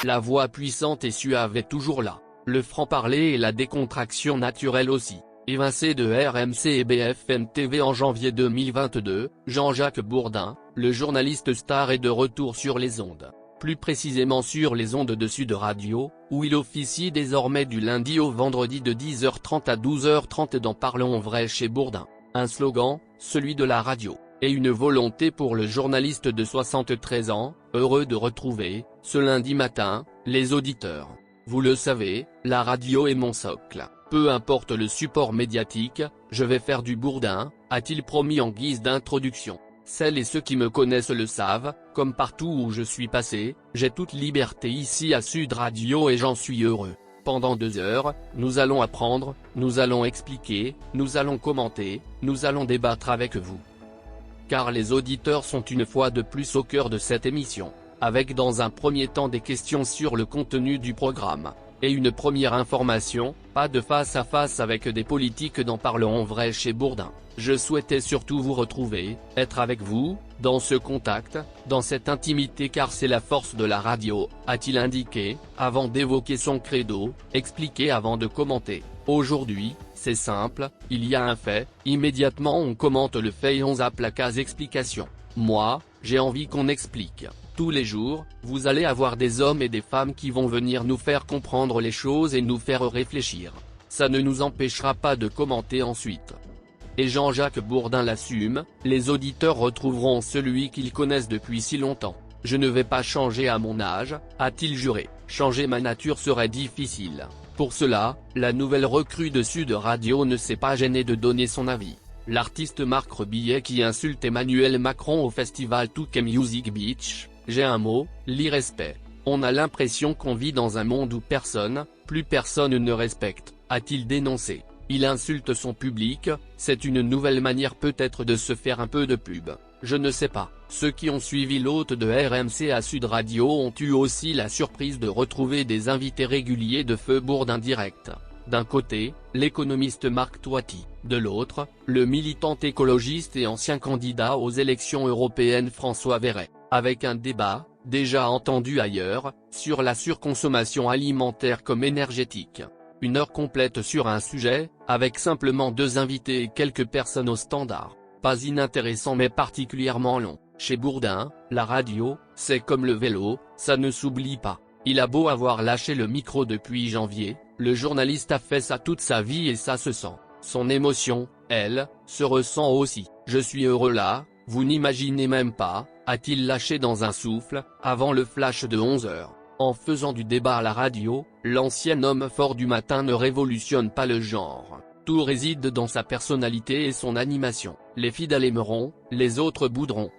La voix puissante et suave est toujours là. Le franc-parler et la décontraction naturelle aussi. Évincé de RMC et BFM TV en janvier 2022, Jean-Jacques Bourdin, le journaliste star est de retour sur les ondes. Plus précisément sur les ondes de Sud Radio, où il officie désormais du lundi au vendredi de 10h30 à 12h30 dans Parlons vrai chez Bourdin. Un slogan, celui de la radio, et une volonté pour le journaliste de 73 ans, heureux de retrouver, ce lundi matin, les auditeurs. Vous le savez, la radio est mon socle. Peu importe le support médiatique, je vais faire du Bourdin, a-t-il promis en guise d'introduction. Celles et ceux qui me connaissent le savent, comme partout où je suis passé, j'ai toute liberté ici à Sud Radio et j'en suis heureux. Pendant 2 heures, nous allons apprendre, nous allons expliquer, nous allons commenter, nous allons débattre avec vous. Car les auditeurs sont une fois de plus au cœur de cette émission, avec dans un premier temps des questions sur le contenu du programme. Et une première information, pas de face à face avec des politiques dans Parlons vrai chez Bourdin. Je souhaitais surtout vous retrouver, être avec vous, dans ce contact, dans cette intimité car c'est la force de la radio, a-t-il indiqué, avant d'évoquer son credo, expliqué avant de commenter. Aujourd'hui, c'est simple, il y a un fait, immédiatement on commente le fait et on zappe la case explication. Moi, j'ai envie qu'on explique. Tous les jours, vous allez avoir des hommes et des femmes qui vont venir nous faire comprendre les choses et nous faire réfléchir. Ça ne nous empêchera pas de commenter ensuite. Et Jean-Jacques Bourdin l'assume, les auditeurs retrouveront celui qu'ils connaissent depuis si longtemps. Je ne vais pas changer à mon âge, a-t-il juré. Changer ma nature serait difficile. Pour cela, la nouvelle recrue de Sud Radio ne s'est pas gênée de donner son avis. L'artiste Marc Rebillet qui insulte Emmanuel Macron au festival Touquet Music Beach, j'ai un mot, l'irrespect. On a l'impression qu'on vit dans un monde où plus personne ne respecte, a-t-il dénoncé. Il insulte son public, c'est une nouvelle manière peut-être de se faire un peu de pub. Je ne sais pas. Ceux qui ont suivi l'hôte de RMC à Sud Radio ont eu aussi la surprise de retrouver des invités réguliers de Feu Bourdin direct. D'un côté, l'économiste Marc Toiti, de l'autre, le militant écologiste et ancien candidat aux élections européennes François Verret, avec un débat, déjà entendu ailleurs, sur la surconsommation alimentaire comme énergétique. 1 heure complète sur un sujet, avec simplement 2 invités et quelques personnes au standard. Pas inintéressant mais particulièrement long. Chez Bourdin, la radio, c'est comme le vélo, ça ne s'oublie pas. Il a beau avoir lâché le micro depuis janvier, le journaliste a fait ça toute sa vie et ça se sent. Son émotion, elle, se ressent aussi. Je suis heureux là, vous n'imaginez même pas, a-t-il lâché dans un souffle, avant le flash de 11 h. En faisant du débat à la radio, l'ancien homme fort du matin ne révolutionne pas le genre. Tout réside dans sa personnalité et son animation. Les fidèles aimeront, les autres bouderont.